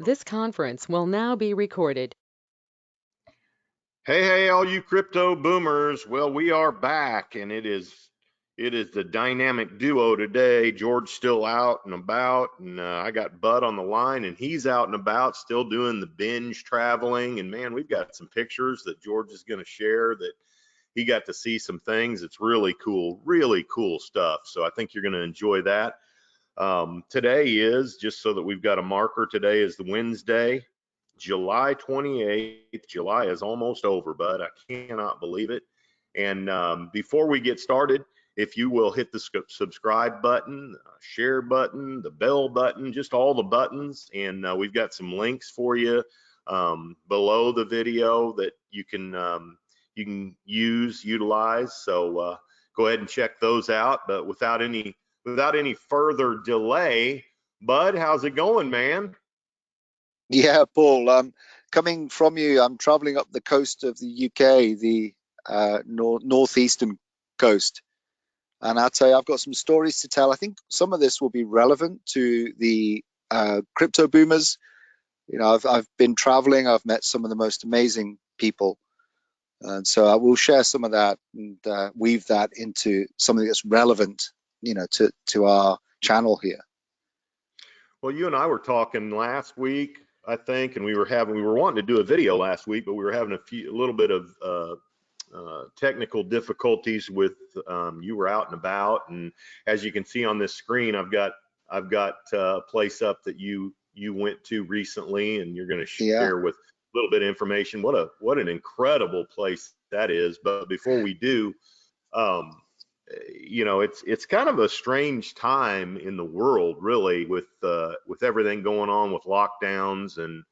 This conference will now be recorded. Hey, all you crypto boomers. Well, we are back, and it is the dynamic duo today. George's still out and about, and I got Bud on the line, and he's out and about, still doing the binge traveling. And man, we've got some pictures that George is going to share that he got to see some things. It's really cool stuff. So I think you're going to enjoy that. Today is, just so that we've got a marker, today is the Wednesday, July 28th. July is almost over, bud. I cannot believe it. And before we get started, if you will hit the subscribe button, share button, the bell button, just all the buttons. And we've got some links for you below the video that you can utilize. So go ahead and check those out. But without any further delay, Bud, how's it going, man? Yeah, Paul, coming from you, I'm traveling up the coast of the UK, the northeastern coast. And I'll tell you, I've got some stories to tell. I think some of this will be relevant to the crypto boomers. You know, I've been traveling, I've met some of the most amazing people. And so I will share some of that and weave that into something that's relevant, you know, to our channel here. Well, you and I were talking last week, I think, and we were wanting to do a video last week, but we were having a little bit of technical difficulties with you were out and about, and as you can see on this screen, I've got a place up that you went to recently, and you're going to share with a little bit of information. What an incredible place that is. But before we do, you know, it's kind of a strange time in the world, really, with everything going on with lockdowns and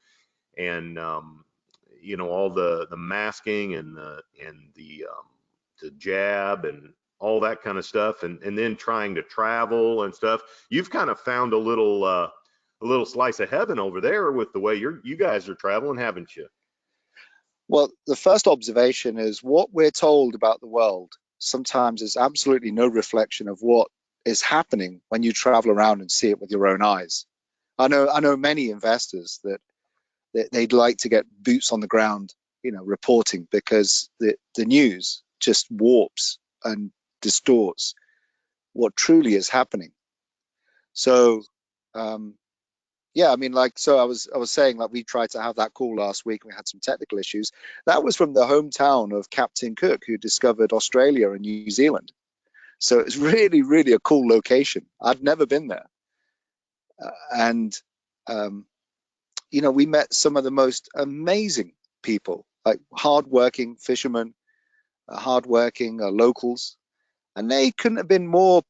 you know, all the masking and the jab and all that kind of stuff, and then trying to travel and stuff. You've kind of found a little slice of heaven over there with the way you guys are traveling, haven't you? Well, the first observation is what we're told about the world sometimes is absolutely no reflection of what is happening when you travel around and see it with your own eyes. I know many investors that they'd like to get boots on the ground, you know, reporting, because the news just warps and distorts what truly is happening. So yeah, I mean, like, so I was saying, like, we tried to have that call last week. We had some technical issues. That was from the hometown of Captain Cook, who discovered Australia and New Zealand. So it's really, really a cool location. I've never been there. And, you know, we met some of the most amazing people, like hardworking fishermen, hardworking locals. And they couldn't have been more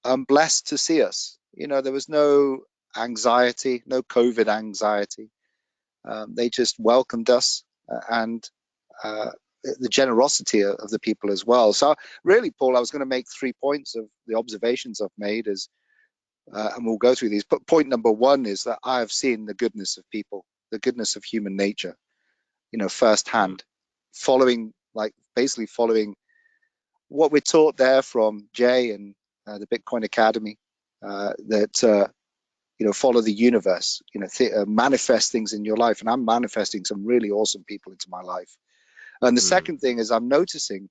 blessed to see us. You know, there was no anxiety, no COVID anxiety. They just welcomed us and the generosity of the people as well. So really, Paul, I was going to make 3 points of the observations I've made is, and we'll go through these. But point number one is that I have seen the goodness of people, the goodness of human nature, you know, firsthand, basically following what we're taught there from Jay and the Bitcoin Academy, that you know, follow the universe, you know, manifest things in your life. And I'm manifesting some really awesome people into my life. And the second thing is I'm noticing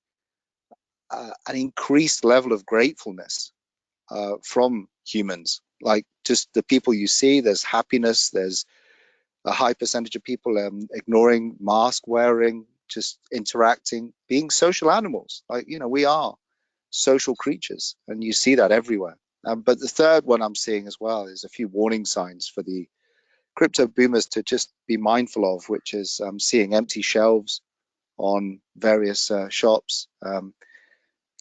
an increased level of gratefulness from humans, like just the people you see. There's happiness. There's a high percentage of people ignoring mask wearing, just interacting, being social animals. Like, you know, we are social creatures, and you see that everywhere. But the third one I'm seeing as well is a few warning signs for the crypto boomers to just be mindful of, which is seeing empty shelves on various shops,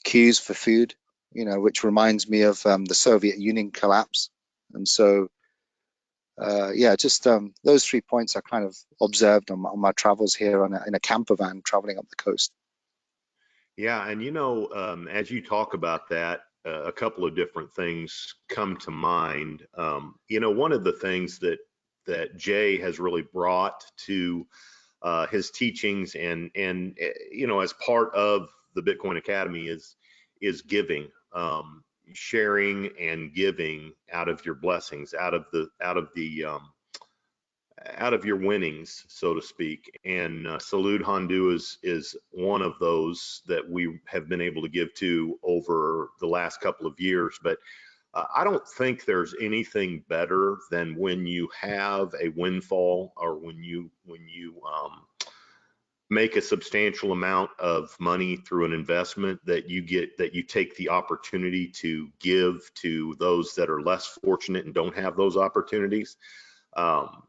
queues for food, you know, which reminds me of the Soviet Union collapse. And so, yeah, just those 3 points I kind of observed on my travels here in a camper van traveling up the coast. Yeah, and you know, as you talk about that, a couple of different things come to mind. You know, one of the things that Jay has really brought to his teachings and you know, as part of the Bitcoin Academy is giving, sharing and giving out of your blessings, out of the out of your winnings, so to speak. And Salud Hondu is one of those that we have been able to give to over the last couple of years. But I don't think there's anything better than when you have a windfall, or when you make a substantial amount of money through an investment, that you take the opportunity to give to those that are less fortunate and don't have those opportunities. Um,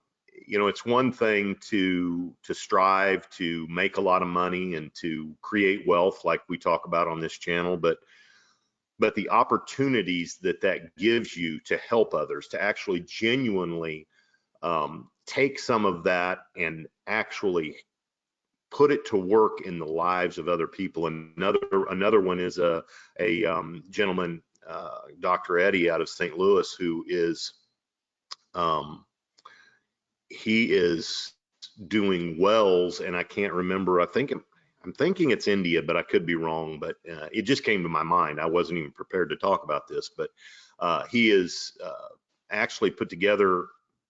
it's one thing to strive to make a lot of money and to create wealth like we talk about on this channel, but the opportunities that gives you to help others, to actually genuinely take some of that and actually put it to work in the lives of other people. Another one is a gentleman, Dr. Eddie out of St. Louis, who is he is doing wells, and I can't remember. I'm thinking it's India, but I could be wrong. But it just came to my mind. I wasn't even prepared to talk about this, but he is actually put together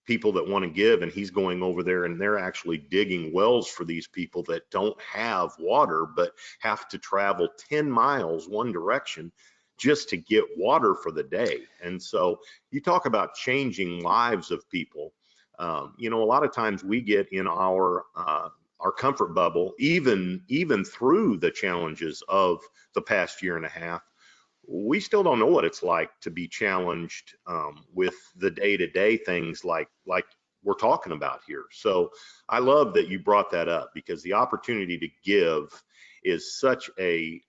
people that want to give, and he's going over there and they're actually digging wells for these people that don't have water but have to travel 10 miles one direction just to get water for the day. And so you talk about changing lives of people. A lot of times we get in our comfort bubble, even through the challenges of the past year and a half. We still don't know what it's like to be challenged with the day-to-day things like we're talking about here. So I love that you brought that up, because the opportunity to give is such a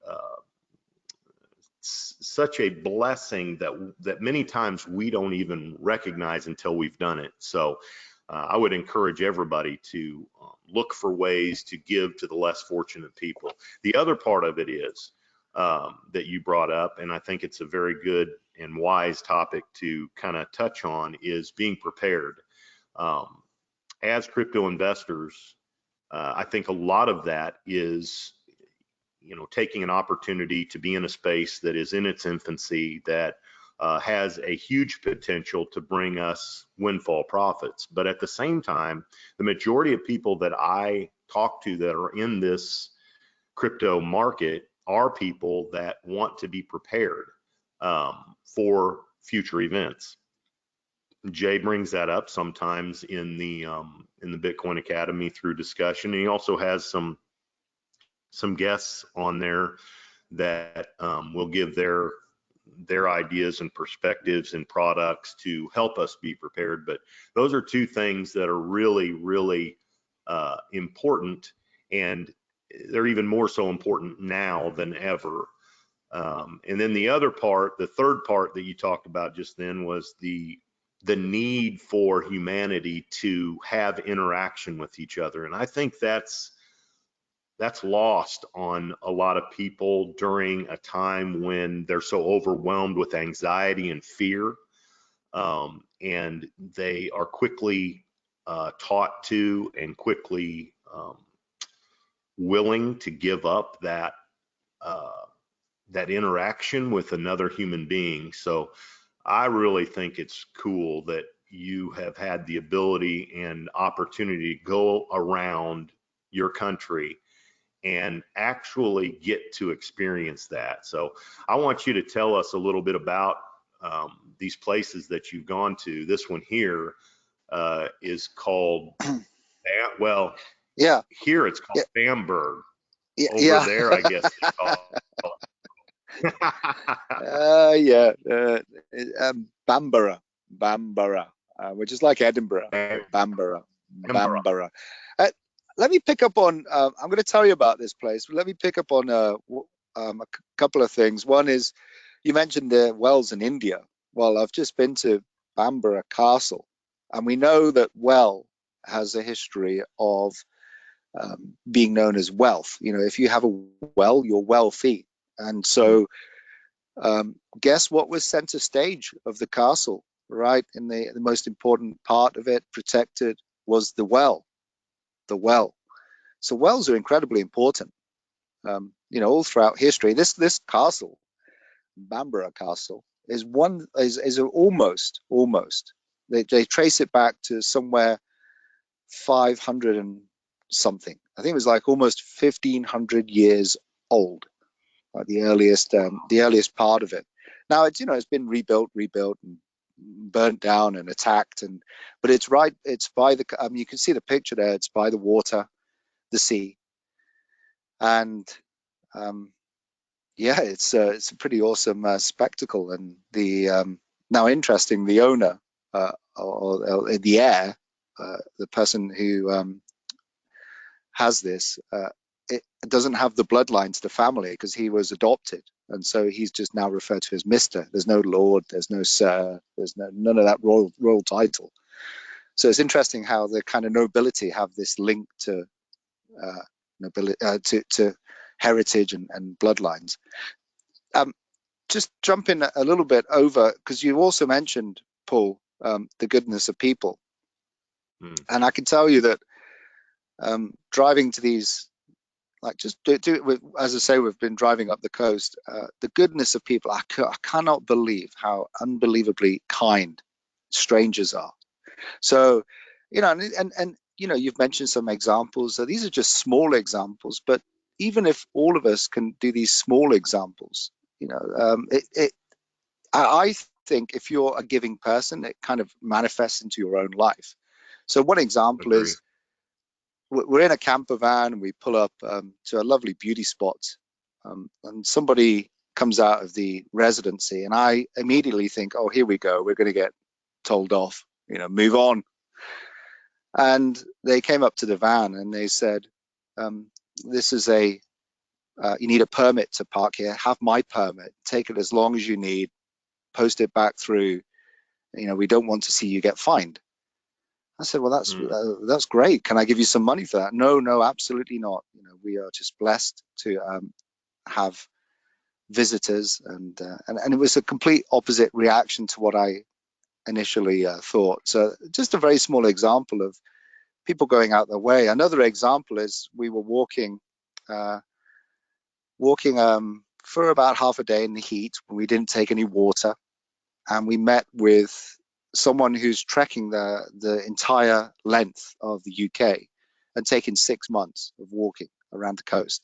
blessing that many times we don't even recognize until we've done it. So I would encourage everybody to look for ways to give to the less fortunate people. The other part of it is that you brought up, and I think it's a very good and wise topic to kind of touch on, is being prepared. As crypto investors, I think a lot of that is, taking an opportunity to be in a space that is in its infancy, that has a huge potential to bring us windfall profits. But at the same time, the majority of people that I talk to that are in this crypto market are people that want to be prepared for future events. Jay brings that up sometimes in the Bitcoin Academy through discussion. And he also has some guests on there that will give their ideas and perspectives and products to help us be prepared. But those are two things that are really, really important, and they're even more so important now than ever. And then the third part that you talked about just then, was the need for humanity to have interaction with each other. And I think that's lost on a lot of people during a time when they're so overwhelmed with anxiety and fear. And they are quickly taught to, and quickly willing to give up that interaction with another human being. So I really think it's cool that you have had the ability and opportunity to go around your country and actually get to experience that. So I want you to tell us a little bit about these places that you've gone to. This one here is called, well, Yeah, here it's called yeah, Bamberg. yeah, Over yeah. there, I guess it's called. Yeah. Bambara, which is like Edinburgh, but Bambara, Bambara. Bambara. Uh, Let me pick up on. I'm going to tell you about this place. Let me pick up on a couple of things. One is, you mentioned the wells in India. Well, I've just been to Bambara Castle, and we know that well has a history of being known as wealth. If you have a well, you're wealthy. And so, guess what was center stage of the castle, right? In the most important part of it, protected, was the well. The well. So wells are incredibly important. All throughout history. This castle, Bambara Castle, is almost. They trace it back to somewhere 500 and something. I think it was like almost 1500 years old, like the earliest part of it. Now it's been rebuilt and burnt down and attacked, but it's right. It's by the. You can see the picture there. It's by the water, the sea, and yeah, it's a pretty awesome spectacle. And now interesting, the owner or the heir, the person who has this, it doesn't have the bloodline to the family because he was adopted, and so he's just now referred to as Mister. There's no Lord, there's no Sir, there's none of that royal title. So it's interesting how the kind of nobility have this link to nobility, to heritage and bloodlines. Just jumping a little bit over, because you also mentioned, Paul, the goodness of people. And I can tell you that driving to these, like just do it with, as I say, we've been driving up the coast, the goodness of people, I cannot believe how unbelievably kind strangers are. So, and you've mentioned some examples. So these are just small examples, but even if all of us can do these small examples, I think if you're a giving person, it kind of manifests into your own life. So one example Agree. is we're in a camper van and we pull up to a lovely beauty spot, and somebody comes out of the residency, and I immediately think, oh, here we go, we're going to get told off, move on. And they came up to the van and they said, this is you need a permit to park here. Have my permit, take it as long as you need, post it back through. We don't want to see you get fined. I said, well, that's great. Can I give you some money for that? No, absolutely not. We are just blessed to have visitors, and it was a complete opposite reaction to what I initially thought. So just a very small example of people going out their way. Another example is we were walking for about half a day in the heat when we didn't take any water, and we met with someone who's trekking the entire length of the UK and taking 6 months of walking around the coast.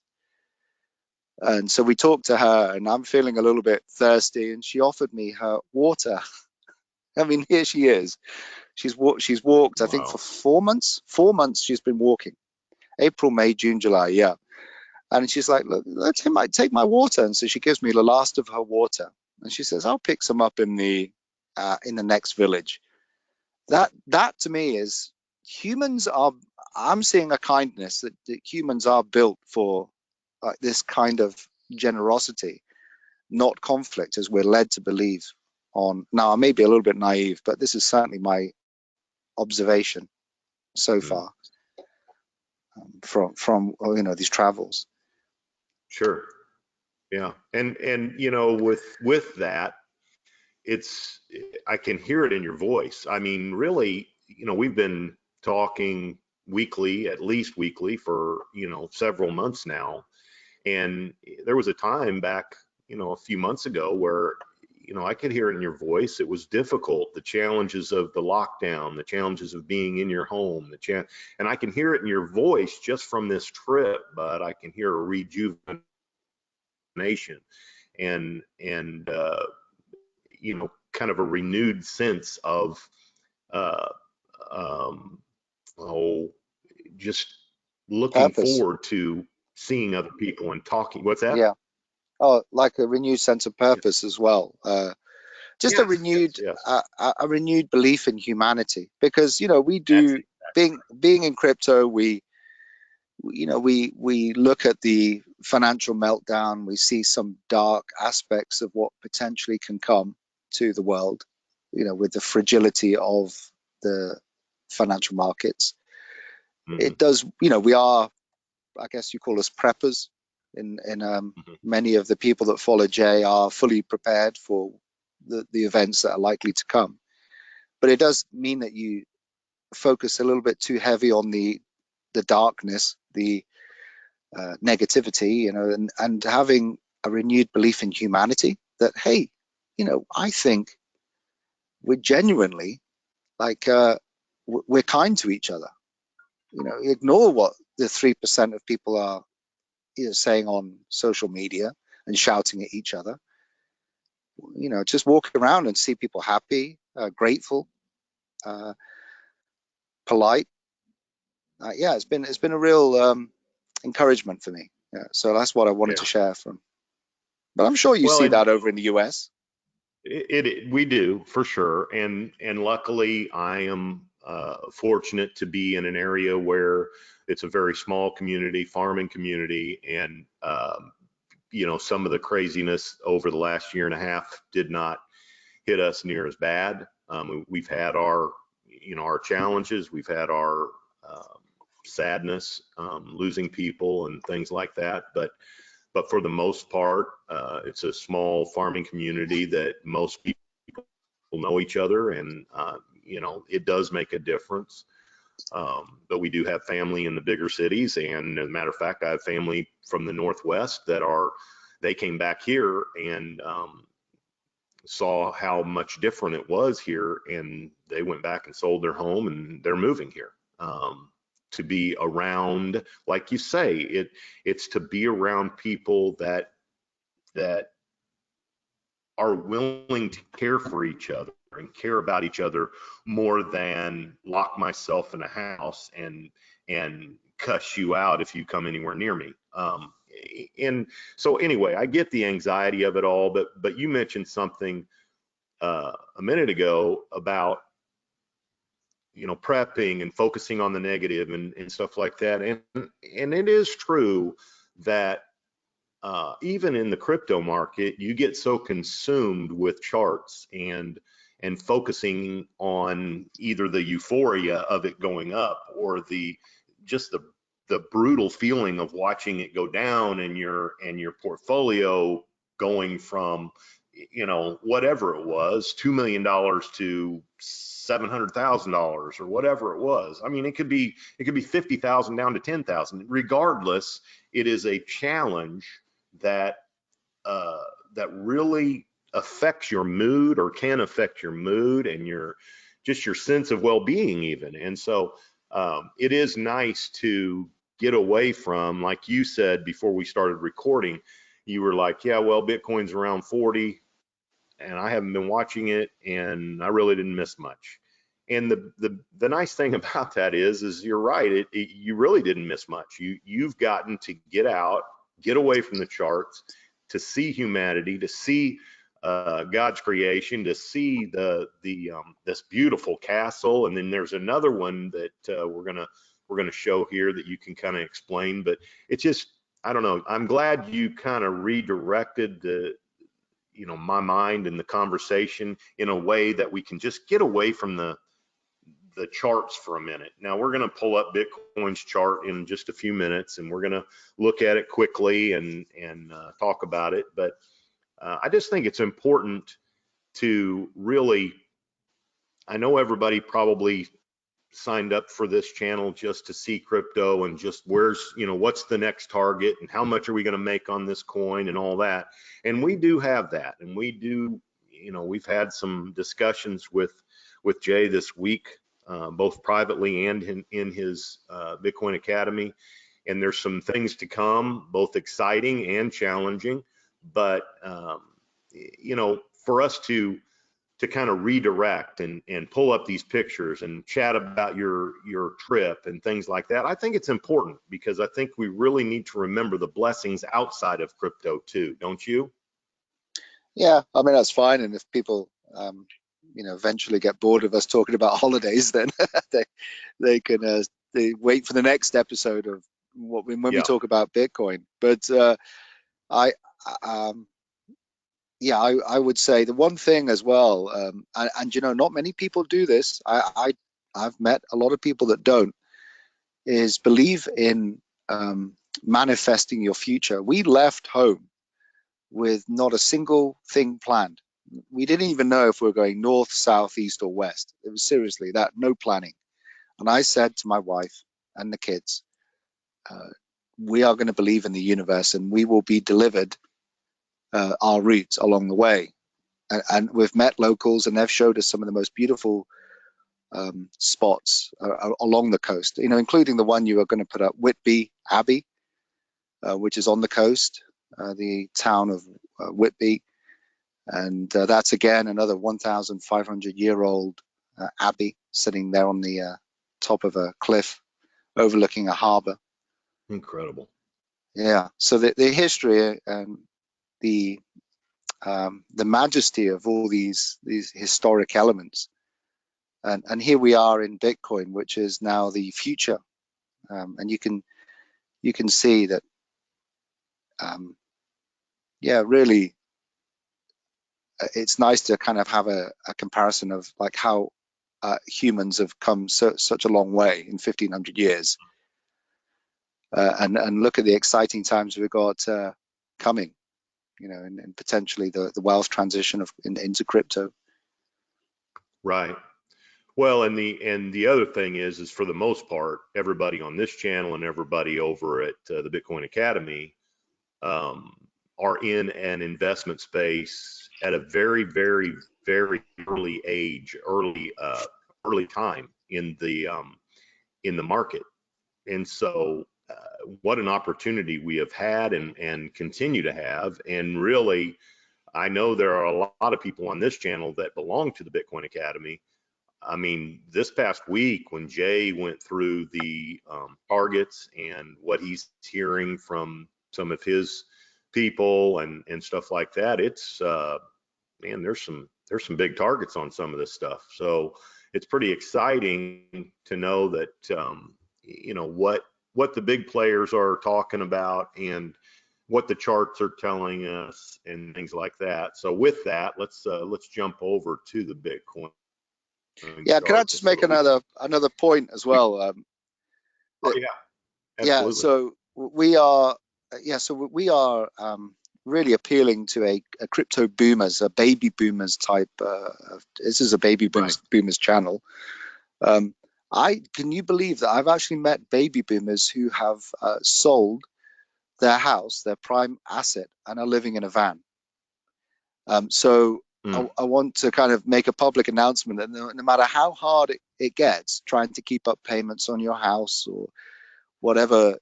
And so we talked to her, and I'm feeling a little bit thirsty, and she offered me her water. I mean, here she is. She's walked, I think, for 4 months. 4 months she's been walking. April, May, June, July, yeah. And she's like, look, take my water. And so she gives me the last of her water, and she says, I'll pick some up in the next village. That to me is I'm seeing a kindness that humans are built for, this kind of generosity, not conflict, as we're led to believe on. Now, I may be a little bit naive, but this is certainly my observation so far from these travels. Sure. Yeah. And with that, I can hear it in your voice. I mean, really, we've been talking weekly, at least weekly, for, several months now. And there was a time back, a few months ago where, I could hear it in your voice. It was difficult, the challenges of the lockdown, the challenges of being in your home, and I can hear it in your voice just from this trip, but I can hear a rejuvenation and kind of a renewed sense of just looking Purpose. forward to seeing other people and talking. What's that? Yeah. Oh, like a renewed sense of purpose as well. Just a renewed a renewed belief in humanity, because we do, being in crypto, we look at the financial meltdown, we see some dark aspects of what potentially can come to the world, with the fragility of the financial markets. It does, we are, I guess you call us preppers. Many of the people that follow Jay are fully prepared for the events that are likely to come. But it does mean that you focus a little bit too heavy on the darkness, the negativity, and having a renewed belief in humanity, that, hey, I think we're genuinely, like, we're kind to each other. ignore what the 3% of people are saying on social media and shouting at each other. Just walk around and see people happy, grateful, polite. Yeah, it's been a real encouragement for me. Yeah, so that's what I wanted to Yeah. share from. But I'm sure you Well, see and that over in the US. we do for sure, and luckily I am fortunate to be in an area where it's a very small community, farming community, and some of the craziness over the last year and a half did not hit us near as bad. We've had our challenges, we've had our sadness, losing people and things like that, but for the most part, it's a small farming community that most people know each other, and it does make a difference. But we do have family in the bigger cities, and as a matter of fact, I have family from the Northwest they came back here and saw how much different it was here, and they went back and sold their home, and they're moving here. To be around, like you say, it's to be around people that are willing to care for each other and care about each other more than lock myself in a house and cuss you out if you come anywhere near me. And so anyway, I get the anxiety of it all, but you mentioned something a minute ago about prepping and focusing on the negative and stuff like that, and it is true that even in the crypto market, you get so consumed with charts and focusing on either the euphoria of it going up or just the brutal feeling of watching it go down and your portfolio going from whatever it was, $2 million to $700,000 or whatever it was. I mean, it could be 50,000 down to 10,000. Regardless, it is a challenge that that really affects your mood, or can affect your mood and your sense of well-being even. And so it is nice to get away from, like you said before we started recording, you were like, yeah, well, Bitcoin's around 40 and I haven't been watching it and I really didn't miss much. And the nice thing about that is you're right, you really didn't miss much. You've gotten to get out, get away from the charts, to see humanity, to see God's creation, to see this beautiful castle. And then there's another one that we're gonna show here that you can kind of explain. But it's just, I don't know, I'm glad you kind of redirected my mind and the conversation in a way that we can just get away from the charts for a minute. Now we're going to pull up Bitcoin's chart in just a few minutes, and we're going to look at it quickly and talk about it. But I just think it's important to really, I know everybody probably signed up for this channel just to see crypto and just what's the next target and how much are we going to make on this coin and all that. And we do have that, and we do, we've had some discussions with Jay this week, both privately and in his Bitcoin Academy. And there's some things to come, both exciting and challenging. But for us to kind of redirect and pull up these pictures and chat about your trip and things like that, I think it's important, because I think we really need to remember the blessings outside of crypto too, don't you? Yeah, I mean, that's fine. And if people, eventually get bored of us talking about holidays, then they can they wait for the next episode of when we Yeah. talk about Bitcoin. But I, um, yeah, I would say the one thing as well, and not many people do this. I've met a lot of people that don't, is believe in manifesting your future. We left home with not a single thing planned. We didn't even know if we were going north, south, east, or west. It was seriously that, no planning. And I said to my wife and the kids, we are going to believe in the universe, and we will be delivered our route along the way. And we've met locals, and they've showed us some of the most beautiful spots along the coast, including the one you are going to put up, Whitby Abbey, which is on the coast, the town of Whitby. And that's, again, another 1,500-year-old abbey sitting there on the top of a cliff overlooking a harbor. Incredible. Yeah. So the history and the majesty of all these historic elements. And here we are in Bitcoin, which is now the future. And you can see that, really, it's nice to kind of have a comparison of like how humans have come such a long way in 1,500 years, and look at the exciting times we've got coming, and potentially the wealth transition into crypto. Right. Well, and the other thing is for the most part, everybody on this channel and everybody over at the Bitcoin Academy are in an investment space at a very, very, very early age, early time in the market. And so what an opportunity we have had and continue to have. And really, I know there are a lot of people on this channel that belong to the Bitcoin Academy. I mean, this past week when Jay went through the targets and what he's hearing from some of his people and stuff like that, it's man, there's some big targets on some of this stuff. So it's pretty exciting to know that what the big players are talking about and what the charts are telling us and things like that. So with that, let's jump over to the Bitcoin. Yeah, can I just make another point as well? Oh yeah, absolutely. Yeah, so we are really appealing to a crypto boomers, a baby boomers type. This is a baby boomers channel. Can you believe that I've actually met baby boomers who have sold their house, their prime asset, and are living in a van. I want to kind of make a public announcement that no matter how hard it gets trying to keep up payments on your house or whatever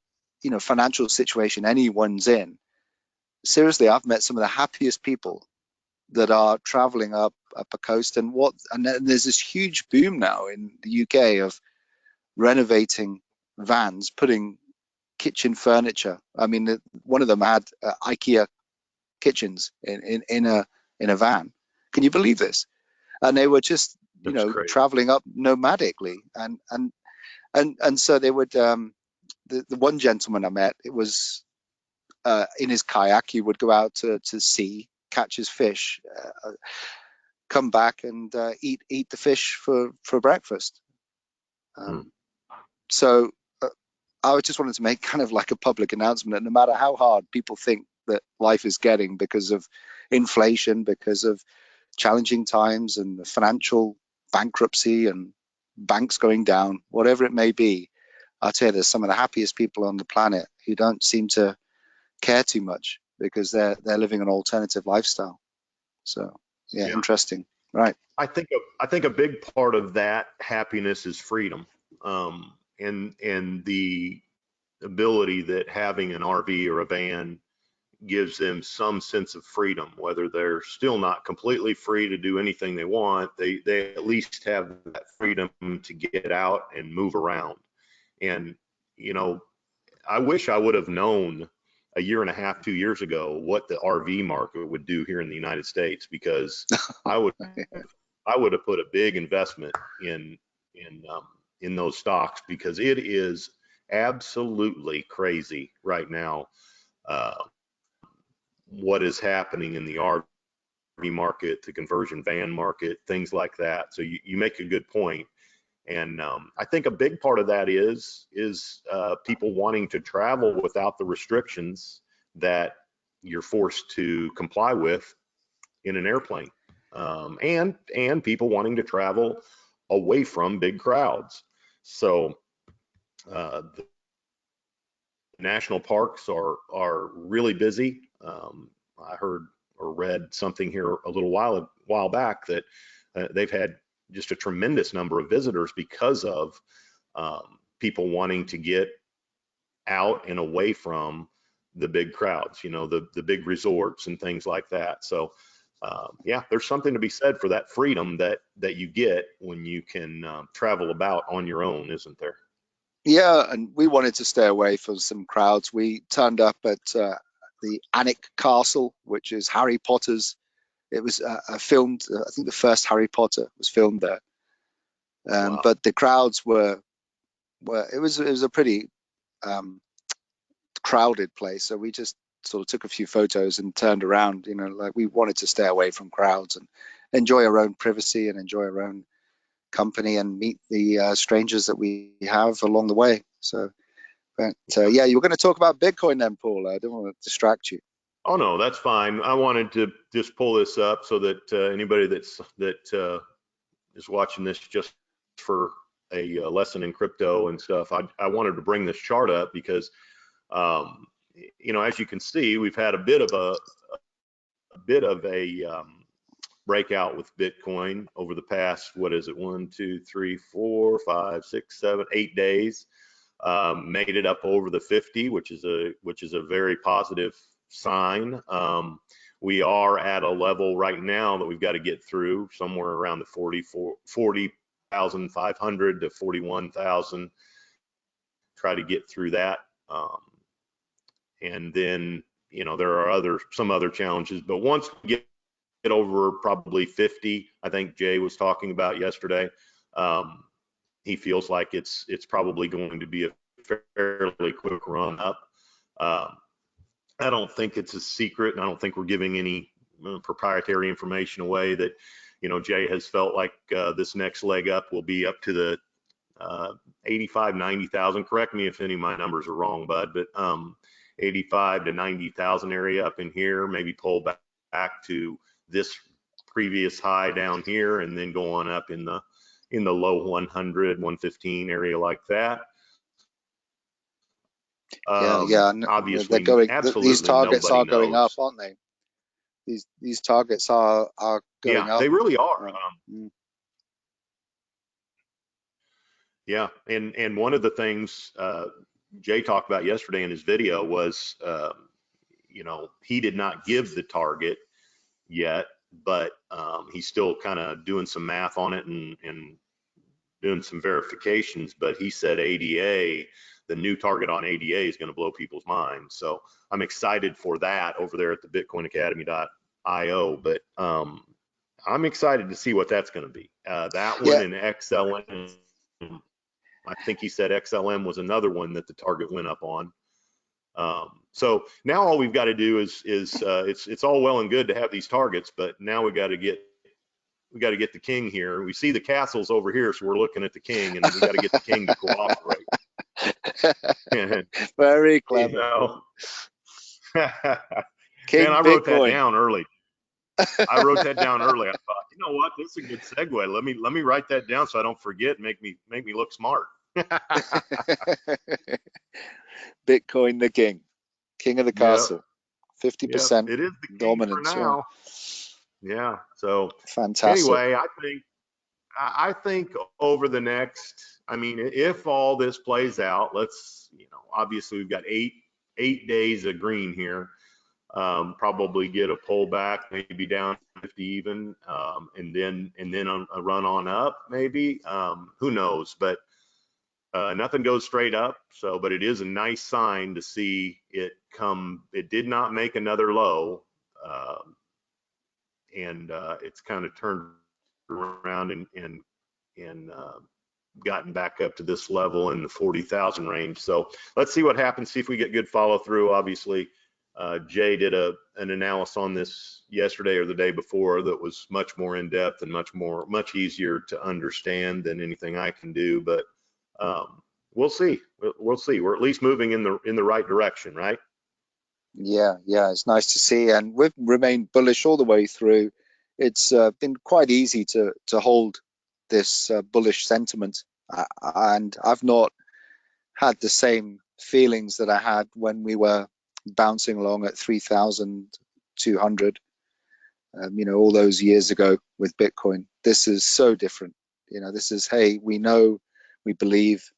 financial situation anyone's in, seriously, I've met some of the happiest people that are traveling up a coast, and there's this huge boom now in the UK of renovating vans, putting kitchen furniture. I mean, one of them had IKEA kitchens in a van. Can you believe this? And they were just traveling up nomadically, and so they would. The one gentleman I met, it was in his kayak. He would go out to sea, catch his fish, come back and eat the fish for breakfast. So I just wanted to make kind of like a public announcement that no matter how hard people think that life is getting because of inflation, because of challenging times and financial bankruptcy and banks going down, whatever it may be, I'll tell you, there's some of the happiest people on the planet who don't seem to care too much because they're living an alternative lifestyle. So yeah. Interesting, right? I think a big part of that happiness is freedom, and the ability that having an RV or a van gives them some sense of freedom. Whether they're still not completely free to do anything they want, they at least have that freedom to get out and move around. And I wish I would have known a year and a half, 2 years ago what the RV market would do here in the United States, because I would have put a big investment in those stocks, because it is absolutely crazy right now what is happening in the RV market, the conversion van market, things like that. So you make a good point. And I think a big part of that is people wanting to travel without the restrictions that you're forced to comply with in an airplane, and people wanting to travel away from big crowds. So the national parks are really busy. I heard or read something here a little while back that they've had just a tremendous number of visitors because of people wanting to get out and away from the big crowds, you know, the big resorts and things like that. So yeah, there's something to be said for that freedom that you get when you can travel about on your own, isn't there? Yeah, and we wanted to stay away from some crowds. We turned up at the Alnwick Castle, which is Harry Potter's. It was filmed. I think the first Harry Potter was filmed there. Wow. But the crowds were it was a pretty crowded place. So we just sort of took a few photos and turned around. You know, like we wanted to stay away from crowds and enjoy our own privacy and enjoy our own company and meet the strangers that we have along the way. So, but yeah, you were going to talk about Bitcoin then, Paul. I didn't want to distract you. Oh no, that's fine. I wanted to just pull this up so that anybody that is watching this just for a lesson in crypto and stuff, I wanted to bring this chart up because you know, as you can see, we've had a bit of a breakout with Bitcoin over the past, what is it, 1, 2, 3, 4, 5, 6, 7, 8 days. Made it up over the 50, which is a very positive sign. We are at a level right now that we've got to get through, somewhere around the 40,500 to 41,000. Try to get through that, and then, you know, there are some other challenges, but once we get over probably 50, I think Jay was talking about yesterday, he feels like it's probably going to be a fairly quick run up. I don't think it's a secret, and I don't think we're giving any proprietary information away that, you know, Jay has felt like this next leg up will be up to the 85, 90,000. Correct me if any of my numbers are wrong, bud, but 85 to 90,000 area up in here, maybe pull back to this previous high down here, and then go on up in the low 100, 115 area like that. Yeah. They're Obviously, going. These absolutely targets nobody are going up, knows. aren't they? These targets are going Yeah, up. they really are. Mm. Yeah, and one of the things Jay talked about yesterday in his video was, you know, he did not give the target yet, but he's still kind of doing some math on it and doing some verifications. But he said ADA, the new target on ADA, is going to blow people's minds. So I'm excited for that over there at the BitcoinAcademy.io. But I'm excited to see what that's going to be. That one Yeah, and XLM. I think he said XLM was another one that the target went up on. So now all we've got to do is it's all well and good to have these targets, but now we got to get the king here. We see the castles over here, so we're looking at the king, and we got to get the king to cooperate. very clever. You know? King Man, I wrote that Bitcoin. down early. I wrote that down early. I thought, you know what, this is a good segue. Let me write that down so I don't forget. Make me look smart. Bitcoin the king of the Yeah, castle, yeah, 50% it is the king for dominance. Yeah, now. Yeah. So fantastic. anyway, I think over the next, I mean, if all this plays out, let's, you know, obviously we've got eight days of green here. Probably get a pullback, maybe down 50 even, and then a run on up, maybe. Who knows? But nothing goes straight up. So, but it is a nice sign to see it come. It did not make another low, and it's kind of turned around and gotten back up to this level in the 40,000 range. So let's see what happens. See if we get good follow through. Obviously, Jay did an analysis on this yesterday or the day before that was much more in depth and much easier to understand than anything I can do. But we'll see. We'll see. We're at least moving in the right direction, right? Yeah, it's nice to see, and we've remained bullish all the way through. It's been quite easy to hold this bullish sentiment, and I've not had the same feelings that I had when we were bouncing along at 3,200, you know, all those years ago with Bitcoin. This is so different. This is, hey, we know, we believe,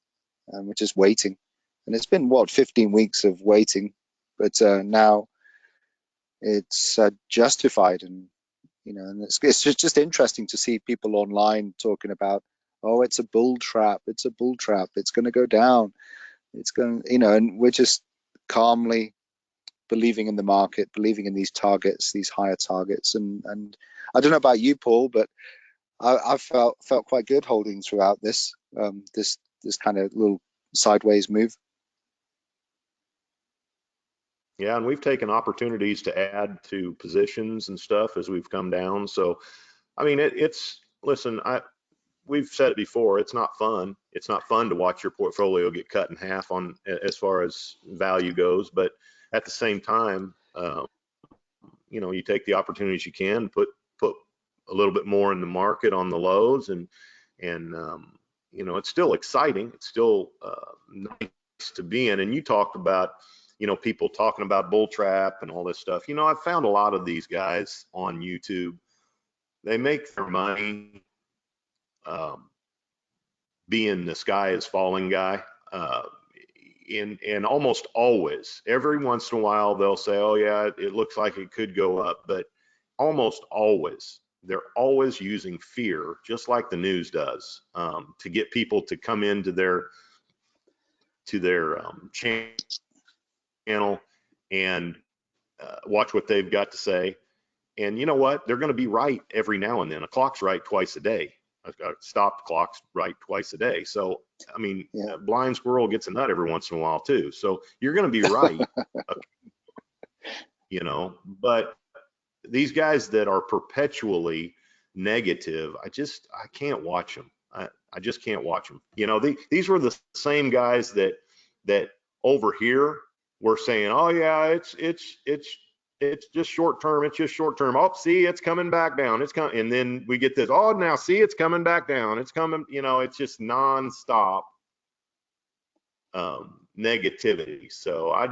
and we're just waiting. And it's been what, 15 weeks of waiting, but now it's justified. And it's just interesting to see people online talking about, oh, it's a bull trap, it's a bull trap, it's going to go down, it's going, and we're just calmly believing in the market, believing in these targets, these higher targets. And I don't know about you, Paul, but I felt quite good holding throughout this kind of little sideways move. Yeah, and we've taken opportunities to add to positions and stuff as we've come down. So, I mean, listen, we've said it before, it's not fun. It's not fun to watch your portfolio get cut in half on as far as value goes. But at the same time, you take the opportunities you can, put a little bit more in the market on the lows, and it's still exciting. It's still nice to be in. And you talked about, people talking about bull trap and all this stuff. I've found a lot of these guys on YouTube. They make their money being the sky is falling guy. And almost always, every once in a while, they'll say, oh yeah, it looks like it could go up, but almost always, they're always using fear, just like the news does, to get people to come into their channel and watch what they've got to say. And you know what? They're going to be right every now and then. A clock's right twice a day. A stopped clock's right twice a day. So, I mean, Yeah. a blind squirrel gets a nut every once in a while too. So you're going to be right, but these guys that are perpetually negative, I can't watch them. I just can't watch them. These were the same guys that over here were saying, oh yeah, it's just short term. It's just short term. Oh, see, it's coming back down. It's coming. And then we get this, oh, now see, it's coming back down. It's coming, it's just nonstop negativity. So I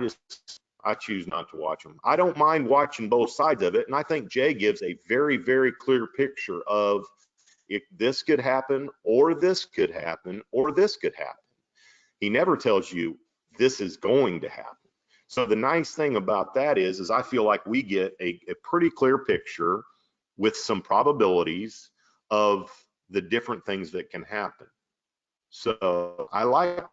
choose not to watch them. I don't mind watching both sides of it. And I think Jay gives a very, very clear picture of if this could happen, or this could happen, or this could happen. He never tells you this is going to happen. So the nice thing about that is I feel like we get a pretty clear picture with some probabilities of the different things that can happen. So I like,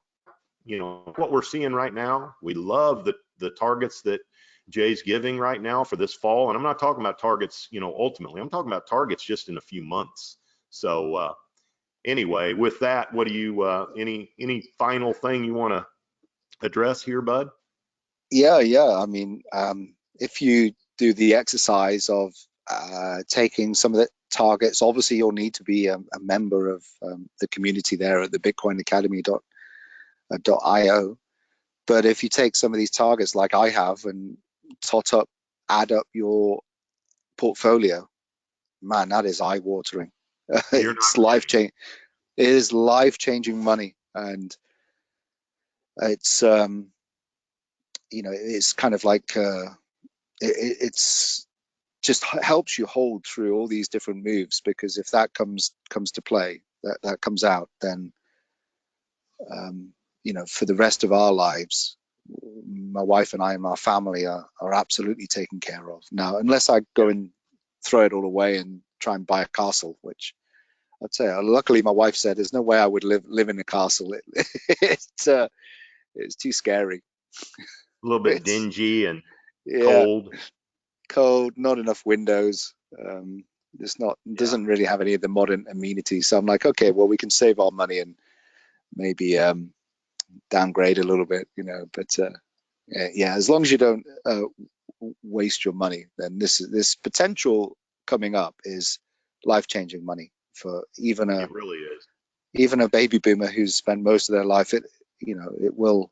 what we're seeing right now. We love the targets that Jay's giving right now for this fall. And I'm not talking about targets, ultimately. I'm talking about targets just in a few months. So anyway, with that, what do you, any final thing you want to address here, bud? Yeah. I mean, if you do the exercise of taking some of the targets, obviously you'll need to be a member of the community there at the bitcoinacademy.io. But if you take some of these targets like I have and add up your portfolio, man, that is eye-watering. It's life-changing. It is life-changing money, and it's it's kind of like it's just helps you hold through all these different moves, because if that comes to play, that comes out, then for the rest of our lives, my wife and I and my family are absolutely taken care of. Now, unless I go and throw it all away and try and buy a castle, which I'd say, luckily my wife said there's no way I would live in a castle. It's too scary. A little bit dingy and yeah, cold, not enough windows. Doesn't really have any of the modern amenities. So I'm like, okay, well, we can save our money and maybe downgrade a little bit, but yeah, as long as you don't waste your money, then this potential coming up is life-changing money for it really is. even a baby boomer who's spent most of their life. It will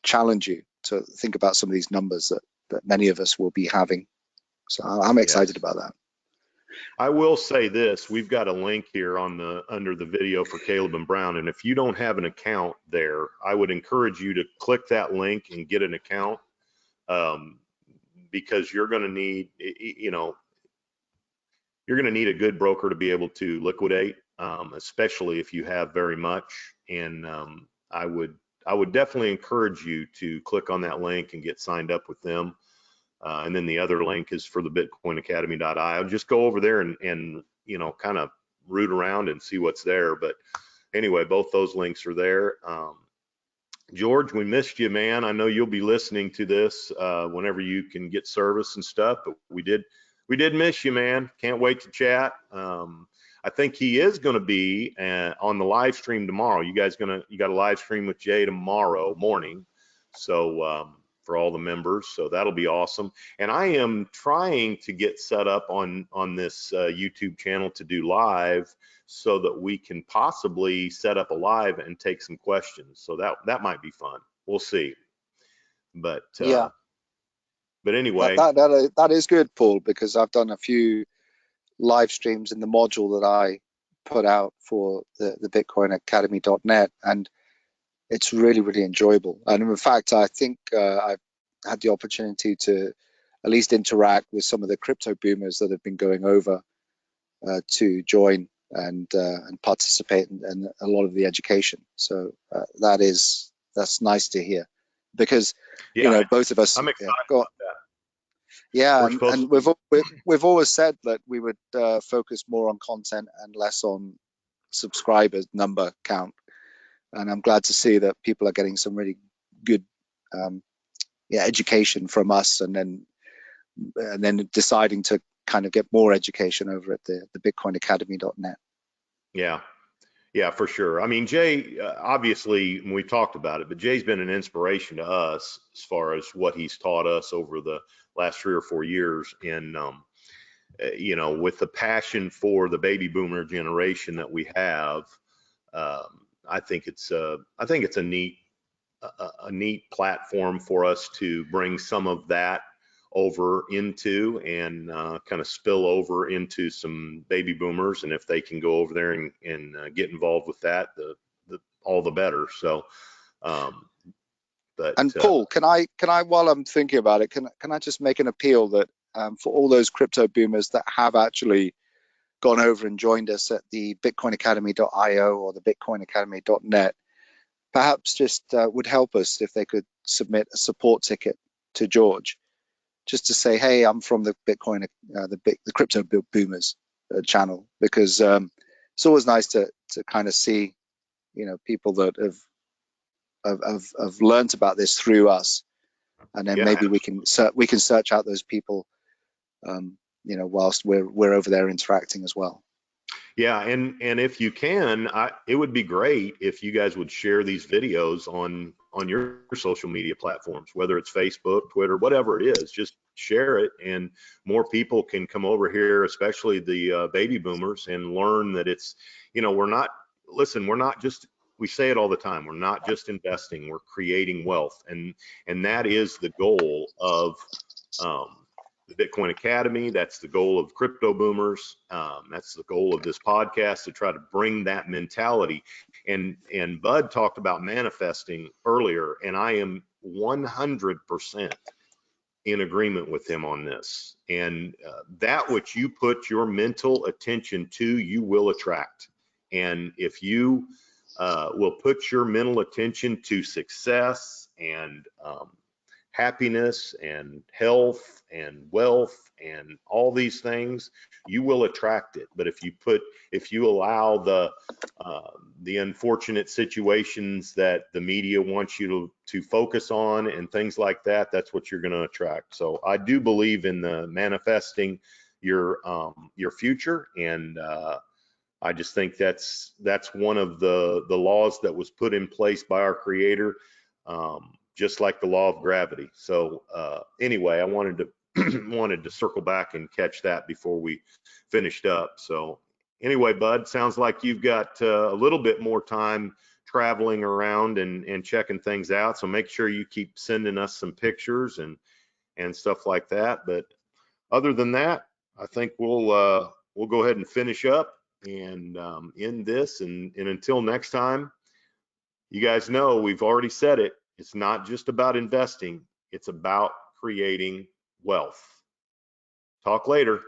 challenge you to think about some of these numbers that many of us will be having. So I'm excited about that. I will say this, we've got a link here under the video for Caleb and Brown. And if you don't have an account there, I would encourage you to click that link and get an account, because you're going to need, you're going to need a good broker to be able to liquidate especially if you have very much. And I would definitely encourage you to click on that link and get signed up with them. And then the other link is for the bitcoinacademy.io. Just go over there and kind of root around and see what's there. But anyway, both those links are there. George, we missed you, man. I know you'll be listening to this whenever you can get service and stuff, but we did miss you, man. Can't wait to chat. I think he is going to be on the live stream tomorrow. You got a live stream with Jay tomorrow morning. So for all the members, so that'll be awesome. And I am trying to get set up on this YouTube channel to do live, so that we can possibly set up a live and take some questions. So that might be fun. We'll see. But Yeah, anyway, that is good, Paul, because I've done a few live streams in the module that I put out for the bitcoinacademy.net, and it's really, really enjoyable. And in fact, I think I've had the opportunity to at least interact with some of the crypto boomers that have been going over to join and participate in a lot of the education. So that's nice to hear, because yeah, both of us. I'm excited Yeah, about that. yeah, We're supposed and to we've always said that we would focus more on content and less on subscribers number count. And I'm glad to see that people are getting some really good education from us, and then deciding to kind of get more education over at the bitcoinacademy.net. Yeah, for sure. I mean, Jay, obviously, we talked about it, but Jay's been an inspiration to us as far as what he's taught us over the last 3 or 4 years. And, with the passion for the baby boomer generation that we have, I think it's a neat platform for us to bring some of that over into, and kind of spill over into some baby boomers. And if they can go over there and get involved with that, all the better. So, And Paul, can I while I'm thinking about it, can I just make an appeal that for all those crypto boomers that have actually gone over and joined us at the bitcoinacademy.io or the bitcoinacademy.net, perhaps just would help us if they could submit a support ticket to George, just to say, hey, I'm from the the crypto boomers channel, because it's always nice to kind of see, people that have learned about this through us, and then yeah, maybe we can search out those people, whilst we're over there interacting as well. yeah, and if you can, it would be great if you guys would share these videos on your social media platforms, whether it's Facebook, Twitter, whatever it is. Just share it, and more people can come over here, especially the baby boomers, and learn that it's, we're not just, we say it all the time, we're not just investing, we're creating wealth, and that is the goal of the Bitcoin Academy. That's the goal of crypto boomers. That's the goal of this podcast, to try to bring that mentality. And Bud talked about manifesting earlier, and I am 100% in agreement with him on this. And that which you put your mental attention to, you will attract. And if you will put your mental attention to success and happiness and health and wealth and all these things, you will attract it. But if you allow the unfortunate situations that the media wants you to focus on and things like that, that's what you're going to attract. So I do believe in the manifesting your future, and I just think that's one of the laws that was put in place by our Creator, just like the law of gravity. So anyway, I wanted to circle back and catch that before we finished up. So anyway, Bud, sounds like you've got a little bit more time traveling around and checking things out. So make sure you keep sending us some pictures and stuff like that. But other than that, I think we'll go ahead and finish up and end this. And until next time, you guys know we've already said it. It's not just about investing. It's about creating wealth. Talk later.